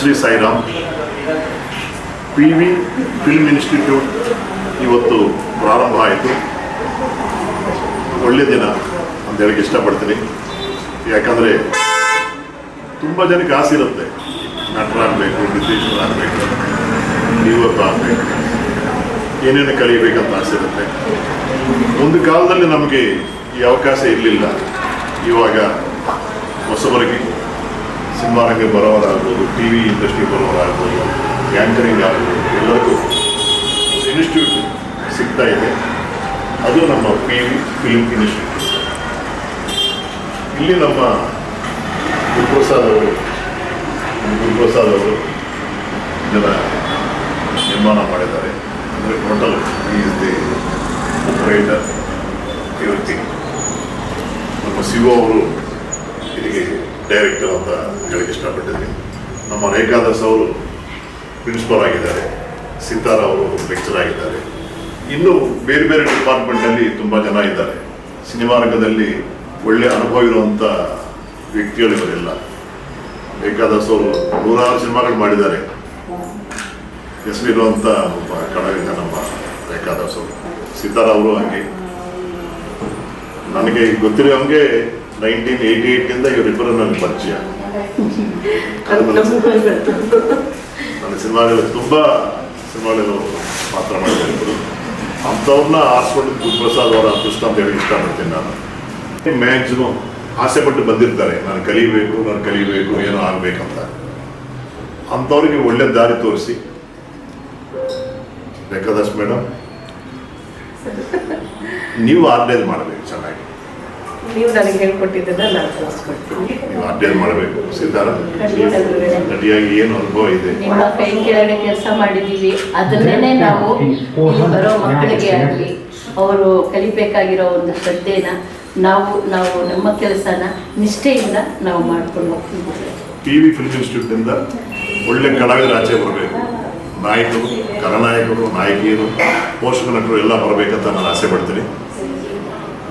Shri Sairam. PV film institute ಇವತ್ತು ಪ್ರಾರಂಭ ಆಯಿತು. ಒಳ್ಳೆಯ ದಿನ ಅಂತ ಹೇಳಕ್ಕೆ ಇಷ್ಟಪಡ್ತೀನಿ. ಯಾಕಂದರೆ ತುಂಬ ಜನಕ್ಕೆ ಆಸೆ ಇರುತ್ತೆ, ನಟರಾಗಬೇಕು, ನಿರ್ದೇಶಕರಾಗಬೇಕು, ಯುವಕ ಆಗಬೇಕು, ಏನೇನು ಕಲಿಯಬೇಕಂತ ಆಸೆ ಇರುತ್ತೆ. ಒಂದು ಕಾಲದಲ್ಲಿ ನಮಗೆ ಈ ಅವಕಾಶ ಇರಲಿಲ್ಲ. ಇವಾಗ ಹೊಸಬರಿಗೆ ಸಿನಿಮಾ ರಂಗ ಬರೋರಾಗ್ಬೋದು, TV ಇಂಡಸ್ಟ್ರಿ ಬರೋರಾಗ್ಬೋದು, ಆ್ಯಂಕರಿಂಗ್ ಆಗ್ಬೋದು, ಎಲ್ಲರಿಗೂ ಇನ್ಸ್ಟಿಟ್ಯೂಟ್ ಸಿಗ್ತಾ ಇದೆ. ಅದು ನಮ್ಮ PV ಫಿಲ್ಮ್ ಇನ್ಸ್ಟಿಟ್ಯೂಟ್. ಇಲ್ಲಿ ನಮ್ಮ ಗುರುಪ್ರಸಾದ್ ಅವರು ಇದನ್ನು ನಿರ್ಮಾಣ ಮಾಡಿದ್ದಾರೆ. ಅಂದರೆ total is the operator everything. ನಮ್ಮ ಶಿವ ಅವರು ಇದಕ್ಕೆ ಡೈರೆಕ್ಟರ್ ಅಂತ ಹೇಳಕ್ಕೆ ಇಷ್ಟಪಟ್ಟಿದ್ದೀನಿ. ನಮ್ಮ ರೇಖಾದಾಸ್ ಅವರು ಪ್ರಿನ್ಸಿಪಲ್ ಆಗಿದ್ದಾರೆ, ಸಿತಾರ ಅವರು ಲೆಕ್ಚರ್ ಆಗಿದ್ದಾರೆ. ಇನ್ನೂ ಬೇರೆ ಬೇರೆ ಡಿಪಾರ್ಟ್ಮೆಂಟಲ್ಲಿ ತುಂಬ ಜನ ಇದ್ದಾರೆ. ಸಿನಿಮಾ ರಂಗದಲ್ಲಿ ಒಳ್ಳೆಯ ಅನುಭವ ಇರುವಂಥ ವ್ಯಕ್ತಿಗಳು ಇವರೆಲ್ಲ. ರೇಖಾದಾಸ್ ಅವರು 106 ಸಿನಿಮಾಗಳು ಮಾಡಿದ್ದಾರೆ. ಹೆಸರಿರುವಂಥ ಒಬ್ಬ ಕಲಾವಿದ ನಮ್ಮ ರೇಖಾದಾಸ್ ಅವರು. ಸಿತಾರ ಅವರು ಹಾಗೆ. ನನಗೆ ಗೊತ್ತಿರೋ ಹಂಗೆ 1988 ಇವರಿಬ್ಬರು ನನಗೆ ಪರಿಚಯ. ನನ್ನ ಸಿನಿಮಾಗಳು ತುಂಬ ಸಿನಿಮಾಗಳು ಪಾತ್ರ ಮಾಡಿದ್ರು. ಅಂಥವ್ರನ್ನ ಆರಿಸ್ಕೊಂಡು ಗುರುಪ್ರಸಾದ್ ಅವರ ಅದೃಷ್ಟ ಅಂತ ಹೇಳಿ ಇಷ್ಟಪಡ್ತೀನಿ. ನಾನು ಮ್ಯಾಕ್ಸಿಮಮ್ ಆಸೆ ಪಟ್ಟು ಬಂದಿರ್ತಾರೆ, ನಾನು ಕಲಿಬೇಕು, ಏನೋ ಆಗಬೇಕಂತ. ಅಂಥವ್ರಿಗೆ ಒಳ್ಳೆ ದಾರಿ ತೋರಿಸಿ. ರೇಖಾದಾಸ್ ಮೇಡಮ್, ನೀವು ಆರ್ಡೈಸ್ ಮಾಡಬೇಕು ಚೆನ್ನಾಗಿ. ನೀವು ನನಗೆ ಹೇಳ್ಕೊಟ್ಟಿದ್ದನ್ನ ನಾನು ಕಲಿಸ್ಕೊಡ್ತೀನಿ. ನೀವು ಅಡ್ಡೇನ್ ಮಾಡಬೇಕು. ಸಿತಾರ ನಟಿಯಾಗಿ ಏನು ಅನುಭವ ಇದೆ? ನಿಮ್ಮ ಕೈ ಕೆಳಗಡೆ ಕೆಲಸ ಮಾಡಿದ್ದೀವಿ. ಅದನ್ನೇ ನಾವು ಇಲ್ಲಿ ಬರೋ ಮಕ್ಕಳಿಗೆ ಆಗಲಿ ಅವರು ಕಲಿಬೇಕಾಗಿರೋ ಒಂದು ಶ್ರದ್ಧೆನ ನಾವು ನಮ್ಮ ಕೆಲಸನ ನಿಷ್ಠೆಯಿಂದ ನಾವು ಮಾಡ್ಕೊಂಡು ಹೋಗ್ತಿದ್ದೀವಿ. PV ಫಿಲ್ಮ್ ಇನ್ಸ್ಟಿಟ್ಯೂಟ್ನಿಂದ ಒಳ್ಳೆ ಕಲಾವಿದರು ಆಚೆ ಬರಬೇಕು. ನಾಯಕರು, ಖಳನಾಯಕರು, ನಾಯಕಿಯರು, ಪೋಷಕ ನಟರು ಎಲ್ಲ ಬರಬೇಕಂತ ನಾನು ಆಸೆ ಪಡ್ತೀನಿ.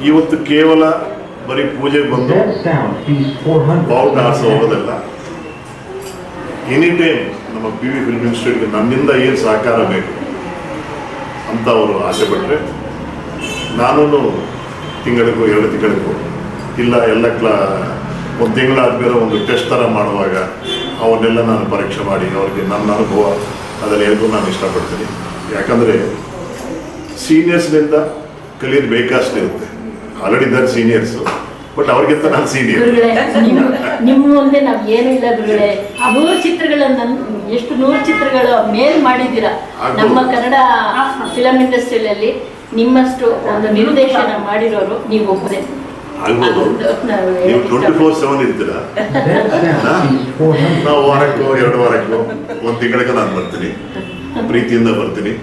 ಇವತ್ತು ಕೇವಲ ಬರೀ ಪೂಜೆಗೆ ಬಂದು ಬಾವುಟ ಆರಿಸಿ ಹೋಗೋದಲ್ಲ. ಎನಿ ಟೈಮ್ ನಮ್ಮ PV ಫಿಲ್ಮ್ ಇನ್ಸ್ಟಿಟ್ಯೂಟ್ಗೆ ನನ್ನಿಂದ ಏನು ಸಹಕಾರ ಬೇಕು ಅಂತ ಅವರು ಆಸೆ ಪಟ್ಟರೆ, ನಾನು ತಿಂಗಳಿಗೂ 2 ತಿಂಗಳಿಗೂ ಇಲ್ಲ ಎಲ್ಲ ಒಂದು ತಿಂಗಳಾದ್ಮೇಲೆ ಒಂದು ಟೆಸ್ಟ್ ಥರ ಮಾಡುವಾಗ ಅವನ್ನೆಲ್ಲ ನಾನು ಪರೀಕ್ಷೆ ಮಾಡಿ ಅವ್ರಿಗೆ ನನ್ನ ಅನುಭವ ಅದರಲ್ಲಿ ಹೇಳ್ಕೊಂಡು ನಾನು ಇಷ್ಟಪಡ್ತೀನಿ. ಯಾಕಂದರೆ ಸೀನಿಯರ್ಸ್ನಿಂದ ಕಲಿಯೋದು ಬೇಕಷ್ಟಿರುತ್ತೆ. ಆಲ್ರೆಡಿ ಇದ್ದಾರೆ ಸೀನಿಯರ್ಸು, ಬಟ್ ಅವ್ರಿಗಿಂತ ನಾನು ಸೀನಿಯರ್. ನಿಮ್ಮ ಮುಂದೆ ನಾವು ಏನೂ ಇಲ್ಲ ಗುರುಗಳೇ. 100 ಚಿತ್ರಗಳನ್ನು ಎಷ್ಟು 100 ಚಿತ್ರಗಳು ಮೇಲ್ ಮಾಡಿದ್ದೀರಾ ನಮ್ಮ ಕನ್ನಡ ಫಿಲಮ್ ಇಂಡಸ್ಟ್ರಿಯಲ್ಲಿ. ನಿಮ್ಮಷ್ಟು ಒಂದು ನಿರ್ದೇಶನ ಮಾಡಿರೋರು ನೀವು ಒಬ್ಬರೇ. ಆಗ್ಬೋದು. ನೀವು 24/7 ಇರ್ತೀರಾ. ನಾವು ವಾರಕ್ಕೋ 2 ವಾರಕ್ಕೋ 1 ತಿಂಗಳಿಗೆ ನಾನು ಬರ್ತೀನಿ, ಪ್ರೀತಿಯಿಂದ ಬರ್ತೀನಿ.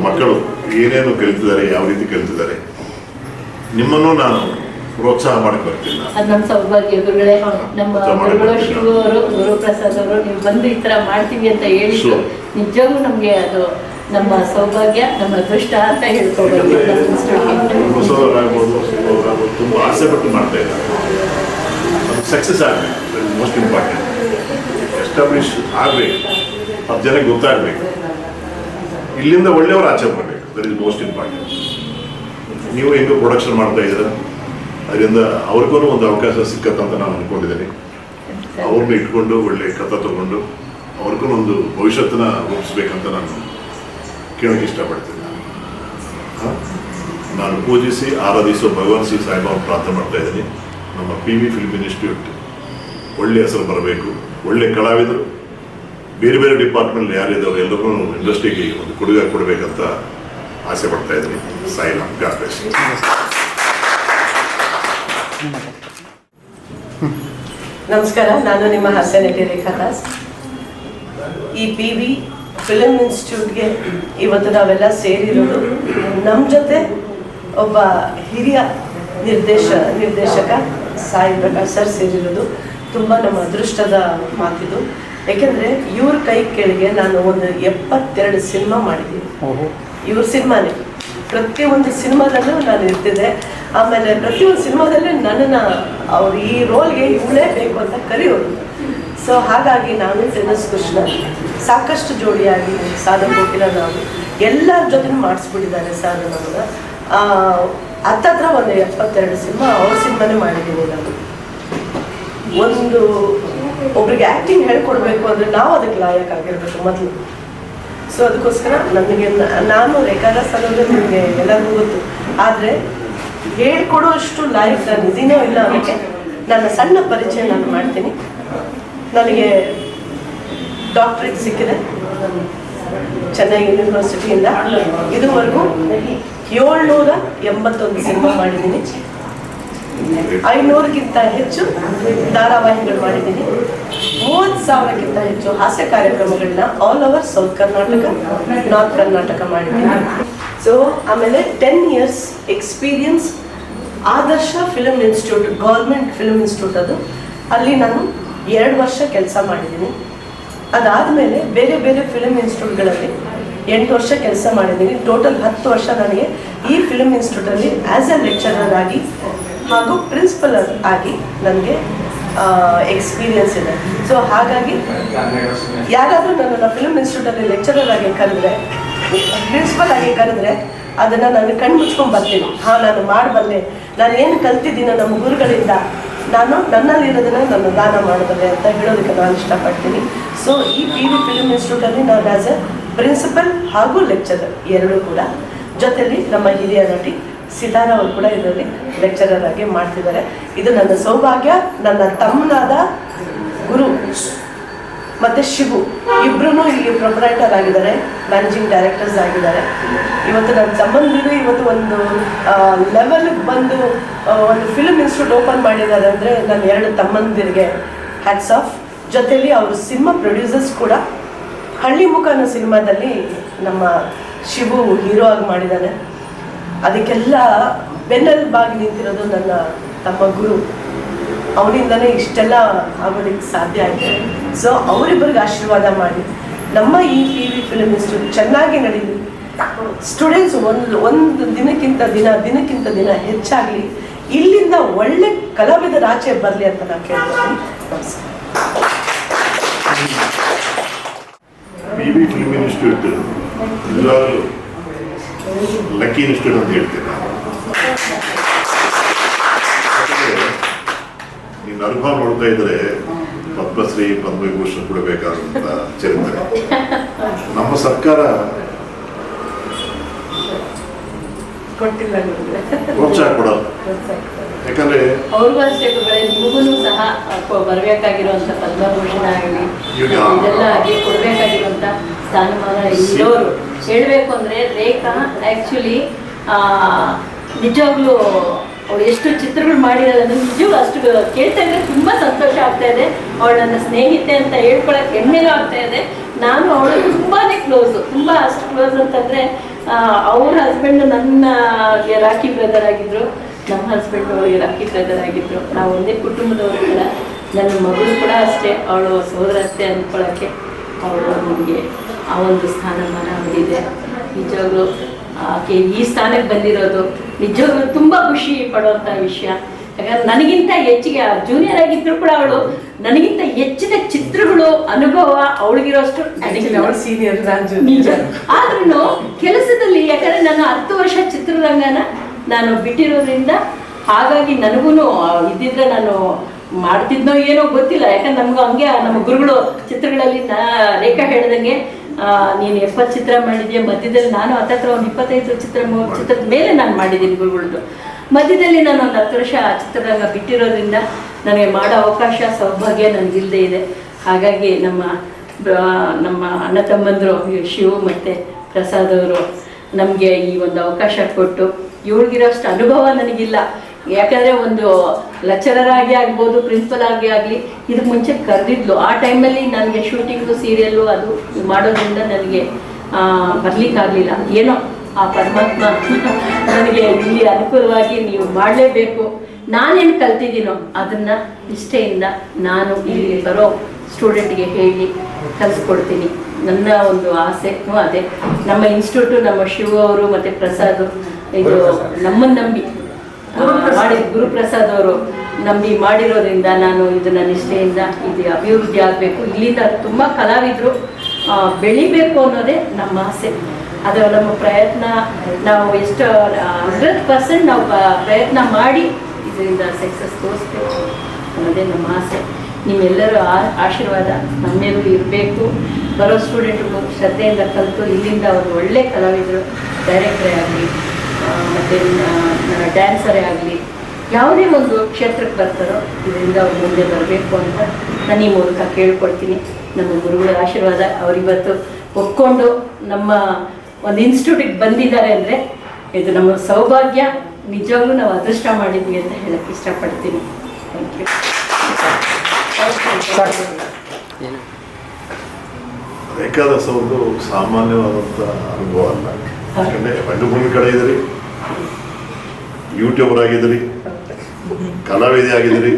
ಮಕ್ಕಳು ಏನೇನು ಕಲಿತಿದ್ದಾರೆ, ಯಾವ ರೀತಿ ಕಲಿತಿದ್ದಾರೆ, ನಿಮ್ಮನ್ನು ನಾನು ಪ್ರೋತ್ಸಾಹ ಮಾಡಕ್ಕೆ ಬರ್ತೀನಿ. ಅದು ನಮ್ಮ ಸೌಭಾಗ್ಯ ಗುರುಗಳೇ. ನಮ್ಮ ಗುರುಗಳು ಶಿವ ಅವರು, ಗುರುಪ್ರಸಾದ್ ಅವರು ನೀವು ಬಂದು ಈ ಥರ ಮಾಡ್ತೀವಿ ಅಂತ ಹೇಳಿದ್ರು ನಿಜವಾಗ್ಲೂ ನಮಗೆ ಅದು ನಮ್ಮ ಸೌಭಾಗ್ಯ, ನಮ್ಮ ಅದೃಷ್ಟ ಅಂತ ಹೇಳ್ಕೊಬೋದು. ತುಂಬ ಆಸೆ ಪಟ್ಟು ಮಾಡ್ತಾ ಇದ್ದಾರೆ. ಅದು ಸಕ್ಸಸ್ ಆಗಬೇಕು. That is most important. Establish ಆಗಬೇಕು, 10 ಜನಕ್ಕೆ ಗೊತ್ತಾಗಬೇಕು. ಇಲ್ಲಿಂದ ಒಳ್ಳೆಯವರು ಆಚೆ ಬರಬೇಕು. That is most important. ನೀವು ಹೆಂಗೂ ಪ್ರೊಡಕ್ಷನ್ ಮಾಡ್ತಾ ಇದ್ದೀರ, ಅದರಿಂದ ಅವ್ರಿಗೂ ಒಂದು ಅವಕಾಶ ಸಿಕ್ಕತ್ತಂತ ನಾನು ಅಂದ್ಕೊಂಡಿದ್ದೀನಿ. ಅವ್ರನ್ನ ಇಟ್ಕೊಂಡು ಒಳ್ಳೆ ಕಥೆ ತಗೊಂಡು ಅವ್ರಿಗೂ ಒಂದು ಭವಿಷ್ಯತ್ತನ್ನ ರೂಪಿಸ್ಬೇಕಂತ ನಾನು ಕೇಳೋಕ್ಕೆ ಇಷ್ಟಪಡ್ತೀನಿ. ನಾನು ಪೂಜಿಸಿ ಆರಾಧಿಸೋ ಭಗವಾನ್ ಶ್ರೀ ಸಾಯಿಬಾಬಾ ಪ್ರಾರ್ಥನೆ ಮಾಡ್ತಾ ಇದ್ದೀನಿ. ನಮ್ಮ PV ಫಿಲ್ಮ್ ಇನ್ಸ್ಟಿಟ್ಯೂಟ್ ಒಳ್ಳೆ ಹೆಸರು ಬರಬೇಕು. ಒಳ್ಳೆ ಕಲಾವಿದರು ಬೇರೆ ಬೇರೆ ಡಿಪಾರ್ಟ್ಮೆಂಟ್ ಯಾರಿದ್ದಾರೋ ಎಲ್ಲರೂ ಇಂಡಸ್ಟ್ರಿಗೆ ಒಂದು ಕೊಡುಗೆ ಕೊಡಬೇಕಂತ ಆಸೆ ಪಡ್ತಾ ಇದ್ದೀನಿ. ಸಾಯಿರಾಮ್. God bless. ನಮಸ್ಕಾರ, ನಾನು ನಿಮ್ಮ ಹಾಸ್ಯ ನಟಿ ರೇಖಾದಾಸ್. ಈ PV ಫಿಲ್ಮ್ ಇನ್ಸ್ಟಿಟ್ಯೂಟ್ಗೆ ಇವತ್ತು ನಾವೆಲ್ಲ ಸೇರಿರೋದು, ನಮ್ಮ ಜೊತೆ ಒಬ್ಬ ಹಿರಿಯ ನಿರ್ದೇಶಕ ಸಾಯಿ ಪ್ರಕಾಶ್ ಸರ್ ಸೇರಿರೋದು ತುಂಬ ನಮ್ಮ ಅದೃಷ್ಟದ ಮಾತಿದು. ಯಾಕೆಂದರೆ ಇವ್ರ ಕೈ ಕೆಳಗೆ ನಾನು ಒಂದು 72 ಸಿನಿಮಾ ಮಾಡಿದ್ದೀನಿ. ಇವ್ರ ಸಿನಿಮಾನೇ ಪ್ರತಿಯೊಂದು ಸಿನಿಮಾದಲ್ಲೂ ನಾನು ಇರ್ತಿದ್ದೆ. ಆಮೇಲೆ ಪ್ರತಿಯೊಂದು ಸಿನಿಮಾದಲ್ಲೇ ನನ್ನನ್ನು ಅವ್ರು ಈ ರೋಲ್ಗೆ ಇವಳೇ ಬೇಕು ಅಂತ ಕರೆಯೋರು. ಸೊ ಹಾಗಾಗಿ ನಾನು ಟೆನ್ನಿಸ್ ಕೃಷ್ಣ ಸಾಕಷ್ಟು ಜೋಡಿಯಾಗಿ ಸಾಧನ ಕೋಕಿಲ ನಾವು ಎಲ್ಲರ ಜೊತೆ ಮಾಡಿಸ್ಬಿಟ್ಟಿದ್ದಾರೆ ಸರ್ ನಮಗೆ. ಹತ್ತತ್ರ ಒಂದು 72 ಸಿನಿಮಾ ಅವ್ರ ಸಿನಿಮಾನೇ ಮಾಡಿದ್ದೀನಿ ನಾನು. ಒಬ್ರಿಗೆ ಆ್ಯಕ್ಟಿಂಗ್ ಹೇಳ್ಕೊಡ್ಬೇಕು ಅಂದರೆ ನಾವು ಅದಕ್ಕೆ ಲಾಯಕ್ ಆಗಿರ್ಬೇಕು ಮೊದಲು. ಸೊ ಅದಕ್ಕೋಸ್ಕರ ನನಗೆ ನಾನು ರೇಖಾದಾಸ್ ಅನ್ನೋದು ನಿಮಗೆ ಎಲ್ಲರಿಗೂ ಗೊತ್ತು, ಆದರೆ ಹೇಳ್ಕೊಡೋಷ್ಟು ಲಾಯಕ್ ನಾನು ಇದೀನೋ ಇಲ್ಲ ಅದಕ್ಕೆ ನನ್ನ ಸಣ್ಣ ಪರಿಚಯ ನಾನು ಮಾಡ್ತೀನಿ. ನನಗೆ ಡಾಕ್ಟ್ರೇಟ್ ಸಿಕ್ಕಿದೆ ಚೆನ್ನೈ ಯೂನಿವರ್ಸಿಟಿಯಿಂದ. ಇದುವರೆಗೂ 781 ಸಿನಿಮಾ ಮಾಡಿದ್ದೀನಿ, 500ಕ್ಕಿಂತ ಹೆಚ್ಚು ಧಾರಾವಾಹಿಗಳು ಮಾಡಿದ್ದೀನಿ, 30,000ಕ್ಕಿಂತ ಹೆಚ್ಚು ಹಾಸ್ಯ ಕಾರ್ಯಕ್ರಮಗಳನ್ನ all over south Karnataka, north Karnataka ಮಾಡಿದ್ದೀನಿ. ಸೊ ಆಮೇಲೆ 10 years experience Adarsh film institute, government film institute ಅದು, ಅಲ್ಲಿ ನಾನು 2 ವರ್ಷ ಕೆಲಸ ಮಾಡಿದ್ದೀನಿ. ಅದಾದಮೇಲೆ ಬೇರೆ ಬೇರೆ ಫಿಲ್ಮ್ ಇನ್ಸ್ಟಿಟ್ಯೂಟ್ಗಳಲ್ಲಿ 8 ವರ್ಷ ಕೆಲಸ ಮಾಡಿದ್ದೀನಿ. ಟೋಟಲ್ 10 ವರ್ಷ ನನಗೆ ಈ ಫಿಲ್ಮ್ ಇನ್ಸ್ಟಿಟ್ಯೂಟಲ್ಲಿ ಆ್ಯಸ್ ಎ ಲೆಕ್ಚರರ್ ಆಗಿ ಹಾಗೂ ಪ್ರಿನ್ಸಿಪಲರ್ ಆಗಿ ನನಗೆ ಎಕ್ಸ್ಪೀರಿಯನ್ಸ್ ಇದೆ. ಸೊ ಹಾಗಾಗಿ ಯಾರಾದರೂ ನನ್ನನ್ನು ಫಿಲ್ಮ್ ಇನ್ಸ್ಟಿಟ್ಯೂಟಲ್ಲಿ ಲೆಕ್ಚರರ್ ಆಗಿ ಕರೆದ್ರೆ, ಪ್ರಿನ್ಸಿಪಲ್ ಆಗಿ ಕರೆದ್ರೆ ಅದನ್ನು ನಾನು ಕಣ್ಣು ಮುಚ್ಕೊಂಡು ಬರ್ತೀನಿ. ನಾನು ಮಾಡಬಲ್ಲೆ, ನಾನು ಏನು ಕಲ್ತಿದ್ದೀನೋ ನಮ್ಮ ಗುರುಗಳಿಂದ, ನಾನು ನನ್ನಲ್ಲಿರೋದನ್ನು ನಾನು ದಾನ ಮಾಡಬಲ್ಲೆ ಅಂತ ಹೇಳೋದಕ್ಕೆ ನಾನು ಇಷ್ಟಪಡ್ತೀನಿ. ಸೊ ಈ PV ಫಿಲ್ಮ್ ಇನ್ಸ್ಟಿಟ್ಯೂಟಲ್ಲಿ ನಾನು ಆ್ಯಸ್ ಎ ಪ್ರಿನ್ಸಿಪಲ್ ಹಾಗೂ ಲೆಕ್ಚರರ್ ಎರಡೂ ಕೂಡ, ಜೊತೆಯಲ್ಲಿ ನಮ್ಮ ಹಿರಿಯ ನಟಿ ಸಿತಾರ ಅವರು ಕೂಡ ಇದರಲ್ಲಿ ಲೆಕ್ಚರರ್ ಆಗಿ ಮಾಡ್ತಿದ್ದಾರೆ. ಇದು ನನ್ನ ಸೌಭಾಗ್ಯ. ನನ್ನ ತಮ್ಮನಾದ ಗುರು ಮತ್ತು ಶಿವು ಇಬ್ಬರೂ ಇಲ್ಲಿ ಪ್ರೊಪ್ರೈಟರ್ ಆಗಿದ್ದಾರೆ, ಮ್ಯಾನೇಜಿಂಗ್ ಡೈರೆಕ್ಟರ್ಸ್ ಆಗಿದ್ದಾರೆ. ಇವತ್ತು ನನ್ನ ಸಂಬಂಧಿಗಳು ಇವತ್ತು ಒಂದು ಲೆವೆಲ್ಗೆ ಬಂದು ಒಂದು ಫಿಲ್ಮ್ ಇನ್ಸ್ಟಿಟ್ಯೂಟ್ ಓಪನ್ ಮಾಡಿದ್ದಾರೆ ಅಂದರೆ ನನ್ನ 2 ತಮ್ಮಂದಿರಿಗೆ ಹ್ಯಾಟ್ಸ್ ಆಫ್. ಜೊತೆಯಲ್ಲಿ ಅವರು ಸಿನಿಮಾ ಪ್ರೊಡ್ಯೂಸರ್ಸ್ ಕೂಡ. ಹಳ್ಳಿ ಮುಖ ಅನ್ನೋ ಸಿನಿಮಾದಲ್ಲಿ ನಮ್ಮ ಶಿವು ಹೀರೋ ಆಗಿ ಮಾಡಿದ್ದಾನೆ. ಅದಕ್ಕೆಲ್ಲ ಬೆನ್ನೆಲುಬಾಗಿ ನಿಂತಿರೋದು ನನ್ನ ತಮ್ಮ ಗುರು. ಅವನಿಂದಲೇ ಇಷ್ಟೆಲ್ಲ ಆಗೋದಕ್ಕೆ ಸಾಧ್ಯ ಆಗಿದೆ. ಸೊ ಅವರಿಬ್ಬರಿಗೆ ಆಶೀರ್ವಾದ ಮಾಡಿ ನಮ್ಮ ಈ PV ಫಿಲ್ಮ್ ಇನ್ಸ್ಟಿಟ್ಯೂಟ್ ಚೆನ್ನಾಗಿ ನಡೀಲಿ. ಸ್ಟೂಡೆಂಟ್ಸ್ ಒಂದು ದಿನಕ್ಕಿಂತ ದಿನ ಹೆಚ್ಚಾಗಲಿ, ಇಲ್ಲಿಂದ ಒಳ್ಳೆ ಕಲಾವಿದರ ಆಚೆ ಬರಲಿ ಅಂತ ನಾನು ಕೇಳ್ತೀನಿ. PV ಫಿಲ್ಮ್ ಇನ್ಸ್ಟಿಟ್ಯೂಟ್ ನಿಜವಾಗ್ಲೂ ಲಕ್ಕಿ ಇನ್ಸ್ಟಿಟ್ಯೂಟ್ ಅಂತ ಹೇಳ್ತೀನಿ ನಾನು. ನೀನು ಅನುಭವ ನೋಡ್ತಾ ಇದ್ರೆ ಪದ್ಮಶ್ರೀ ಪದ್ಮವಿಭೂಷಣ ಕೊಡಬೇಕಾದಂತ ಚರಿತ್ರೆ ನಮ್ಮ ಸರ್ಕಾರ ಪ್ರೋತ್ಸಾಹ ಕೊಡಲ್ಲ. ಯಾಕಂದ್ರೆ ಅವ್ರಿಗೂ ಅಷ್ಟೇ ನಿಮಗೂ ಸಹ ಬರಬೇಕಾಗಿರುವಂತ ಪದ್ಮಭೂಷಣ ಆಗಲಿ ಇದೆಲ್ಲ ಆಗಿ ಕೊಡಬೇಕಾಗಿರುವಂತ ಸ್ಥಾನಮಾನ ಎಲ್ಲರೂ ಹೇಳಬೇಕು ಅಂದ್ರೆ ರೇಖಾ ಆಕ್ಚುಲಿ ನಿಜವಾಗ್ಲೂ ಅವಳು ಎಷ್ಟು ಚಿತ್ರಗಳು ಮಾಡಿರೋದು ಅಂದ್ರೆ ನಿಜವಾಗ್ಲೂ ಅಷ್ಟು ಕೇಳ್ತಾ ಇದ್ರೆ ತುಂಬಾ ಸಂತೋಷ ಆಗ್ತಾ ಇದೆ. ಅವಳು ನನ್ನ ಸ್ನೇಹಿತೆ ಅಂತ ಹೇಳ್ಕೊಳಕ್ ಹೆಮ್ಮೆನೂ ಆಗ್ತಾ ಇದೆ. ನಾನು ಅವಳು ತುಂಬಾನೇ ಕ್ಲೋಸು, ತುಂಬಾ ಅಷ್ಟು ಕ್ಲೋಸ್ ಅಂತಂದ್ರೆ ಅವ್ರ ಹಸ್ಬೆಂಡ್ ನನ್ನ ರಾಖಿ ಬ್ರದರ್ ಆಗಿದ್ರು, ನಮ್ಮ ಹಸ್ಬೆಂಡ್ ಅವಳಿಗೆ ರಾಖಿ ಬ್ರದರ್ ಆಗಿದ್ರು. ನಾವು ಒಂದೇ ಕುಟುಂಬದವರು ಕೂಡ. ನನ್ನ ಮಗಳು ಕೂಡ ಅಷ್ಟೇ, ಅವಳು ಸೋದರತ್ತೆ ಅಂದ್ಕೊಳ್ಳೋಕ್ಕೆ ಅವಳು ನಮಗೆ ಆ ಒಂದು ಸ್ಥಾನಮಾನ ಅವರಿದೆ. ನಿಜವಾಗ್ಲೂ ಆಕೆ ಈ ಸ್ಥಾನಕ್ಕೆ ಬಂದಿರೋದು ನಿಜವಾಗ್ಲೂ ತುಂಬ ಖುಷಿ ಪಡುವಂಥ ವಿಷಯ. ಯಾಕಂದ್ರೆ ನನಗಿಂತ ಹೆಚ್ಚಿಗೆ ಜೂನಿಯರ್ ಆಗಿದ್ರು ಕೂಡ ಅವಳು ನನಗಿಂತ ಹೆಚ್ಚಿನ ಚಿತ್ರಗಳು ಅನುಭವ ಅವಳಿಗಿರೋಷ್ಟು ಸೀನಿಯರ್ ನಿಜ. ಆದ್ರೂ ಕೆಲಸದಲ್ಲಿ ಯಾಕಂದ್ರೆ ನಾನು 10 ವರ್ಷ ಚಿತ್ರರಂಗನ ನಾನು ಬಿಟ್ಟಿರೋದ್ರಿಂದ ಹಾಗಾಗಿ ನನಗೂ ಇದ್ದಿದ್ರೆ ನಾನು ಮಾಡ್ತಿದ್ನೋ ಏನೋ ಗೊತ್ತಿಲ್ಲ. ಯಾಕಂದ್ರೆ ನಮ್ಗೂ ಹಂಗೆ ನಮ್ಮ ಗುರುಗಳು ಚಿತ್ರಗಳಲ್ಲಿ ರೇಖಾ ಹೇಳ್ದಂಗೆ ನೀನು 70 ಚಿತ್ರ ಮಾಡಿದ್ಯಾ, ಮಧ್ಯದಲ್ಲಿ ನಾನು ಹತ್ತತ್ರ ಒಂದು 25 ಚಿತ್ರದ ಮೇಲೆ ನಾನು ಮಾಡಿದ್ದೀನಿ ಗುರುಗಳದ್ದು. ಮಧ್ಯದಲ್ಲಿ ನಾನು ಒಂದು 10 ವರ್ಷ ಚಿತ್ರರಂಗ ಬಿಟ್ಟಿರೋದ್ರಿಂದ ನನಗೆ ಮಾಡೋ ಅವಕಾಶ ಸೌಭಾಗ್ಯ ನನಗಿಲ್ಲದೆ ಇದೆ. ಹಾಗಾಗಿ ನಮ್ಮ ಅಣ್ಣ ತಮ್ಮಂದರು ಶಿವು ಮತ್ತು ಪ್ರಸಾದ್ ಅವರು ನಮಗೆ ಈ ಒಂದು ಅವಕಾಶ ಕೊಟ್ಟು, ಇವಳಿಗಿರೋಷ್ಟು ಅನುಭವ ನನಗಿಲ್ಲ. ಯಾಕಂದರೆ ಒಂದು ಲೆಕ್ಚರರ್ ಆಗಿ ಆಗ್ಬೋದು, ಪ್ರಿನ್ಸಿಪಲ್ ಆಗಿ ಆಗಲಿ ಇದಕ್ಕೆ ಮುಂಚೆ ಕರೆದಿದ್ಲು. ಆ ಟೈಮಲ್ಲಿ ನನಗೆ ಶೂಟಿಂಗು ಸೀರಿಯಲ್ಲು ಅದು ಮಾಡೋದ್ರಿಂದ ನನಗೆ ಬರಲಿಕ್ಕಾಗಲಿಲ್ಲ. ಏನೋ ಆ ಪರಮಾತ್ಮ ನನಗೆ ಇಲ್ಲಿ ಅನುಕೂಲವಾಗಿ ನೀವು ಮಾಡಲೇಬೇಕು, ನಾನೇನು ಕಲ್ತಿದ್ದೀನೋ ಅದನ್ನು ನಿಷ್ಠೆಯಿಂದ ನಾನು ಇಲ್ಲಿ ಬರೋ ಸ್ಟೂಡೆಂಟ್ಗೆ ಹೇಳಿ ಕಲಿಸ್ಕೊಡ್ತೀನಿ. ನನ್ನ ಒಂದು ಆಸೆ ಅದೇ. ನಮ್ಮ ಇನ್ಸ್ಟಿಟ್ಯೂಟು ನಮ್ಮ ಶಿವ ಅವರು ಮತ್ತು ಪ್ರಸಾದ್ ಇದು ನಮ್ಮನ್ನು ನಂಬಿ ಗುರುಪ್ರಸಾದ್ ಅವರು ನಂಬಿ ಮಾಡಿರೋದ್ರಿಂದ ನಾನು ಇದನ್ನು ನಿಷ್ಠೆಯಿಂದ ಇದು ಅಭಿವೃದ್ಧಿ ಆಗಬೇಕು. ಇಲ್ಲಿಂದ ತುಂಬ ಕಲಾವಿದರು ಬೆಳಿಬೇಕು ಅನ್ನೋದೇ ನಮ್ಮ ಆಸೆ. ಅದು ನಮ್ಮ ಪ್ರಯತ್ನ. ನಾವು ಎಷ್ಟು 100% ನಾವು ಪ್ರಯತ್ನ ಮಾಡಿ ಇದರಿಂದ ಸಕ್ಸಸ್ ತೋರಿಸ್ಬೇಕು ಅನ್ನೋದೇ ನಮ್ಮ ಆಸೆ. ನಿಮ್ಮೆಲ್ಲರ ಆಶೀರ್ವಾದ ನಮ್ಮ ಮೇಲೂ ಇರಬೇಕು. ಬರೋ ಸ್ಟೂಡೆಂಟ್ಗಳು ಶ್ರದ್ಧೆಯಿಂದ ಕಲಿತು ಇಲ್ಲಿಂದ ಒಂದು ಒಳ್ಳೆ ಕಲಾವಿದರು, ಡೈರೆಕ್ಟರೇ ಆಗಲಿ ಮತ್ತು ಡ್ಯಾನ್ಸರೇ ಆಗಲಿ, ಯಾವುದೇ ಒಂದು ಕ್ಷೇತ್ರಕ್ಕೆ ಬರ್ತಾರೋ ಇದರಿಂದ ಅವ್ರು ಮುಂದೆ ಬರಬೇಕು ಅಂತ ನಾನು ಈ ಮೂಲಕ ಕೇಳ್ಕೊಳ್ತೀನಿ. ನಮ್ಮ ಗುರುಗಳ ಆಶೀರ್ವಾದ ಅವರಿವತ್ತು ಒಪ್ಕೊಂಡು ನಮ್ಮ ಒಂದು ಇನ್ಸ್ಟಿಟ್ಯೂಟಿಗೆ ಬಂದಿದ್ದಾರೆ ಅಂದರೆ ಇದು ನಮ್ಮ ಸೌಭಾಗ್ಯ. ನಿಜವಾಗ್ಲೂ ನಾವು ಅದೃಷ್ಟ ಮಾಡಿದ್ವಿ ಅಂತ ಹೇಳಕ್ಕೆ ಇಷ್ಟಪಡ್ತೀನಿ. Thank you. ಏಕಾದಶ ಒಂದು ಸಾಮಾನ್ಯವಾದಂಥ ಅನುಭವ ಅಲ್ಲ. ಯಾಕಂದರೆ ರಂಗಭೂಮಿ ಕಡೆ ಇದ್ದೀರಿ, ಯೂಟ್ಯೂಬರ್ ಆಗಿದ್ದೀರಿ, ಕಲಾವಿದೆ ಆಗಿದ್ದೀರಿ,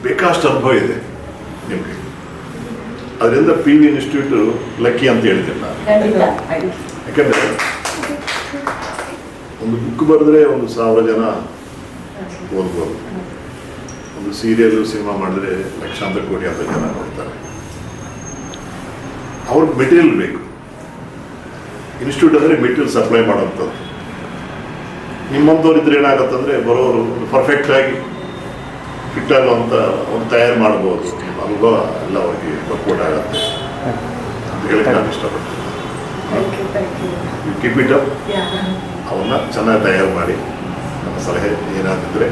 ಬೇಕಷ್ಟು ಅನುಭವ ಇದೆ ನಿಮಗೆ. ಅದರಿಂದ PV ಇನ್ಸ್ಟಿಟ್ಯೂಟ್ ಲಕ್ಕಿ ಅಂತ ಹೇಳ್ತೀನಿ ನಾನು. ಯಾಕಂದರೆ ಒಂದು ಬುಕ್ ಬರೆದ್ರೆ 1,000 ಜನ ಓದ್ಬೋದು. ಒಂದು ಸೀರಿಯಲ್ ಸಿನಿಮಾ ಮಾಡಿದ್ರೆ ಲಕ್ಷಾಂತರ ಕೋಟಿ ಅಂತ ಜನ ನೋಡ್ತಾರೆ. ಅವ್ರಿಗೆ ಮೆಟೀರಿಯಲ್ ಬೇಕು. ಇನ್ಸ್ಟಿಟ್ಯೂಟ್ ಅಂದರೆ ಮೆಟೀರಿಯಲ್ ಸಪ್ಲೈ ಮಾಡೋಂಥದ್ದು. ನಿಮ್ಮಂಥವ್ರು ಇದ್ರೆ ಏನಾಗುತ್ತಂದರೆ ಬರೋರು ಪರ್ಫೆಕ್ಟಾಗಿ ಫಿಟ್ ಆಗುವಂಥ ಒಂದು ತಯಾರು ಮಾಡ್ಬೋದು. ನಿಮ್ಮ ಅನುಭವ ಎಲ್ಲ ಅವ್ರಿಗೆ ಸಪೋರ್ಟ್ ಆಗುತ್ತೆ ಅಂತ ಹೇಳಕ್ಕೆ ನಾನು ಇಷ್ಟಪಡ್ತೀನಿ. Keep it up. ಅವನ್ನ ಚೆನ್ನಾಗಿ ತಯಾರು ಮಾಡಿ ನಮ್ಮ ಸಲಹೆ ಏನಾದಿದ್ರೆ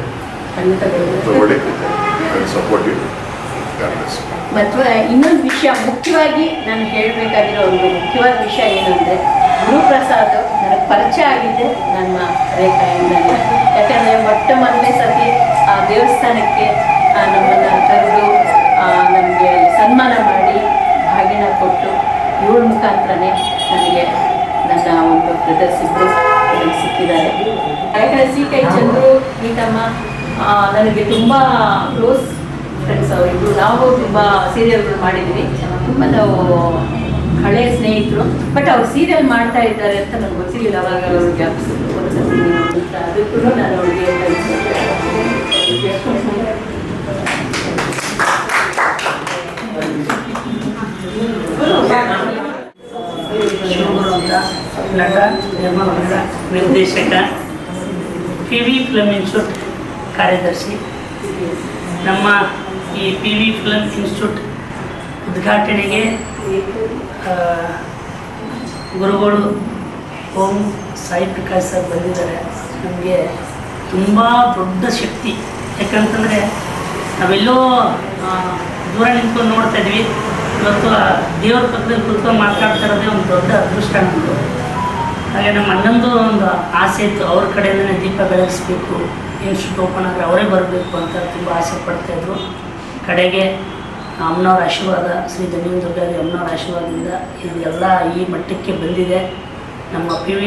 ತಗೊಳ್ಳಿ. ಸಪೋರ್ಟಿವ್. ಮತ್ತು ಇನ್ನೊಂದು ವಿಷಯ ಮುಖ್ಯವಾಗಿ ನಾನು ಹೇಳಬೇಕಾಗಿರೋ ಒಂದು ಮುಖ್ಯವಾದ ವಿಷಯ ಏನಂದರೆ, ಗುರುಪ್ರಸಾದ್ ನನಗೆ ಪರಿಚಯ ಆಗಿದ್ದೆ ನಮ್ಮ ರೇಖೆಯಿಂದಲೇ. ಯಾಕಂದರೆ ಮೊದಲನೇ ಸತಿ ಆ ದೇವಸ್ಥಾನಕ್ಕೆ ನಮ್ಮನ್ನು ಕರೆದು ನಮಗೆ ಸನ್ಮಾನ ಮಾಡಿ ಭಾಗಿನ ಕೊಟ್ಟು ಇವಳ ಮುಖಾಂತರನೇ ನನಗೆ ನನ್ನ ಒಂದು ಬ್ರದರ್ಸ್ ಇಬ್ಬರು ನನಗೆ ಸಿಕ್ಕಿದ್ದಾರೆ. ಯಾಕಂದರೆ CK ಚಂದ್ರು ಗೀತಮ್ಮ ನನಗೆ ತುಂಬ ಕ್ಲೋಸ್ ಫ್ರೆಂಡ್ಸ್ ಅವರಿಬ್ಬರು. ನಾವು ತುಂಬ ಸೀರಿಯಲ್ಗಳು ಮಾಡಿದ್ವಿ, ತುಂಬ ನಾವು ಹಳೆಯ ಸ್ನೇಹಿತರು. ಬಟ್ ಅವ್ರು ಸೀರಿಯಲ್ ಮಾಡ್ತಾ ಇದ್ದಾರೆ ಅಂತ ನನಗೆ ಗೊತ್ತಿರಲಿಲ್ಲ. ಅವಾಗ ಅವರು ಜ್ಞಾಪಿಸಿದ್ರು ಅಂತ. ಅದಕ್ಕೂ ನಾನು ಅವ್ರಿಗೆ ಶಿವಗುರು ಅಂತ ನಟ, ನಿರ್ಮಾಪಕ, ನಿರ್ದೇಶಕ, PV ಫಿಲ್ಮ್ ಇನ್ಸ್ಟಿಟ್ಯೂಟ್ ಕಾರ್ಯದರ್ಶಿ. ನಮ್ಮ ಈ PV ಫಿಲ್ಮ್ ಇನ್ಸ್ಟಿಟ್ಯೂಟ್ ಉದ್ಘಾಟನೆಗೆ ಗುರುಗಳು ಓಂ ಸಾಯಿ ಪ್ರಕಾಶ್ ಸರ್ ಬಂದಿದ್ದಾರೆ. ನಮಗೆ ತುಂಬ ದೊಡ್ಡ ಶಕ್ತಿ. ಯಾಕಂತಂದರೆ ನಾವೆಲ್ಲೋ ದೂರ ನಿಂತ್ಕೊಂಡು ನೋಡ್ತಾ ಇದ್ವಿ. ಇವತ್ತು ದೇವ್ರ ಪಕ್ಕದಲ್ಲಿ ಕುತ್ಕೊಂಡು ಮಾತಾಡ್ತಾ ಇರೋದೇ ಒಂದು ದೊಡ್ಡ ಅದೃಷ್ಟ ನಮ್ಮದು. ಹಾಗೆ ನಮ್ಮ ಅಣ್ಣಂದು ಒಂದು ಆಸೆ ಇತ್ತು, ಅವ್ರ ಕಡೆಯಿಂದನೇ ದೀಪ ಬೆಳಗಿಸ್ಬೇಕು, ಇನ್ಸ್ಟಿಟ್ಯೂಟ್ ಓಪನ್ ಆದರೆ ಅವರೇ ಬರಬೇಕು ಅಂತ ತುಂಬ ಆಸೆ ಪಡ್ತಾಯಿದ್ರು. ಕಡೆಗೆ ಅಮ್ಮನವ್ರ ಆಶೀರ್ವಾದ, ಶ್ರೀ ಧನ್ಯದುರ್ಗಾದಿ ಅಮ್ಮನವ್ರ ಆಶೀರ್ವಾದದಿಂದ ಇದೆಲ್ಲ ಈ ಮಟ್ಟಕ್ಕೆ ಬಂದಿದೆ. ನಮ್ಮ PV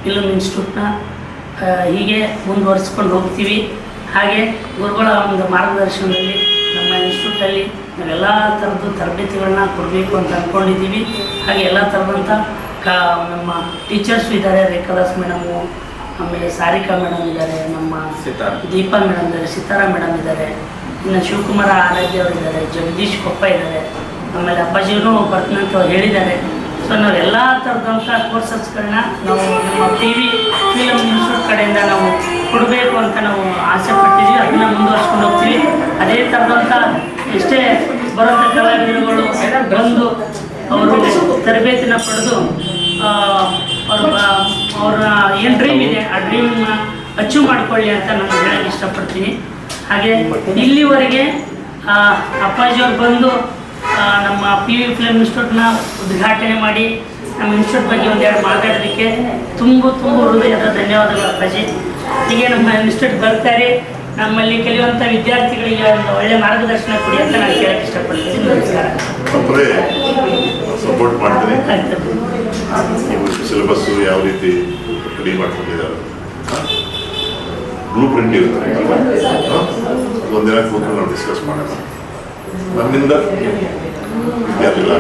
ಫಿಲ್ಮ್ ಇನ್ಸ್ಟಿಟ್ಯೂಟ್ನ ಹೀಗೆ ಮುಂದುವರಿಸ್ಕೊಂಡು ಹೋಗ್ತೀವಿ. ಹಾಗೆ ಗುರುಗಳ ಒಂದು ಮಾರ್ಗದರ್ಶನದಲ್ಲಿ ನಮ್ಮ ಇನ್ಸ್ಟಿಟ್ಯೂಟಲ್ಲಿ ನಾವೆಲ್ಲ ಥರದ್ದು ತರಬೇತಿಗಳನ್ನ ಕೊಡಬೇಕು ಅಂತ ಅಂದ್ಕೊಂಡಿದ್ದೀವಿ. ಹಾಗೆ ಎಲ್ಲ ಥರದಂಥ ನಮ್ಮ ಟೀಚರ್ಸು ಇದ್ದಾರೆ. ರೇಖಾದಾಸ್ ಮೇಡಮು, ಆಮೇಲೆ ಸಾರಿಕಾ ಮೇಡಮ್ ಇದ್ದಾರೆ, ನಮ್ಮ ದೀಪಾ ಮೇಡಮ್ ಇದ್ದಾರೆ, ಸಿತಾರಾ ಮೇಡಮ್ ಇದ್ದಾರೆ, ಇನ್ನು ಶಿವಕುಮಾರ ಆರಾಧ್ಯ ಅವರು ಇದ್ದಾರೆ, ಜಗದೀಶ್ ಕೊಪ್ಪ ಇದ್ದಾರೆ, ಆಮೇಲೆ ಅಪ್ಪಾಜಿಯೂ ಬರ್ತೀನಂತ ಹೇಳಿದ್ದಾರೆ. ಸೊ ನಾವೆಲ್ಲ ಥರದಂಥ ಕೋರ್ಸಸ್ಗಳನ್ನ ನಾವು ನಮ್ಮ PV ಫಿಲ್ಮ್ ಇನ್ಸ್ಟಿಟ್ಯೂಟ್ ಕಡೆಯಿಂದ ನಾವು ಕೊಡಬೇಕು ಅಂತ ನಾವು ಆಸೆ ಪಟ್ಟಿದ್ದೀವಿ. ಅದನ್ನು ಮುಂದುವರ್ಸ್ಕೊಂಡು ಹೋಗ್ತೀವಿ. ಅದೇ ಥರದಂಥ ಎಷ್ಟೇ ಬರೋಂಥ ಕಲಾವಿದರುಗಳು ಬಂದು ಅವರು ತರಬೇತಿನ ಪಡೆದು ಅವ್ರ ಏನು ಡ್ರೀಮ್ ಇದೆ ಆ ಡ್ರೀಮ್ನ ಅಚೀವ್ ಮಾಡಿಕೊಳ್ಳಿ ಅಂತ ನಾನು ಹೇಳಕ್ಕೆ ಇಷ್ಟಪಡ್ತೀನಿ. ಹಾಗೆ ಇಲ್ಲಿವರೆಗೆ ಅಪ್ಪಾಜಿಯವ್ರು ಬಂದು ನಮ್ಮ PV ಫಿಲ್ಮ್ ಇನ್ಸ್ಟಿಟ್ಯೂಟ್ನ ಉದ್ಘಾಟನೆ ಮಾಡಿ ನಮ್ಮ ಇನ್ಸ್ಟಿಟ್ಯೂಟ್ ಬಗ್ಗೆ ಒಂದೆರಡು ಮಾತಾಡೋದಕ್ಕೆ ತುಂಬ ಹೃದಯದ ಧನ್ಯವಾದಗಳು ಅಪ್ಪಾಜಿ. ಹೀಗೆ ನಮ್ಮ ಇನ್ಸ್ಟಿಟ್ಯೂಟ್ ಬರ್ತಾರೆ, ನಮ್ಮಲ್ಲಿ ಕಲಿಯುವಂಥ ವಿದ್ಯಾರ್ಥಿಗಳಿಗೆ ಒಂದು ಒಳ್ಳೆ ಮಾರ್ಗದರ್ಶನ ಕೊಡಿ ಅಂತ ನಾನು ಕೇಳಕ್ಕೆ ಇಷ್ಟಪಡ್ತೀನಿ. ನಮಸ್ಕಾರ. ಸಪೋರ್ಟ್ ಮಾಡ್ತೀನಿ. ನೀವು ಸಿಲೆಬಸ್ಸು ಯಾವ ರೀತಿ ರೆಡಿ ಮಾಡ್ಕೊಂಡಿದ್ದಾರೆ, ಬ್ಲೂ ಪ್ರಿಂಟ್ ಇರುತ್ತೆ, ಒಂದಿನ ಕೂತ್ಕೊಂಡು ನಾವು ಡಿಸ್ಕಸ್ ಮಾಡೋಣ. ನನ್ನಿಂದ ಇರಲಿಲ್ಲ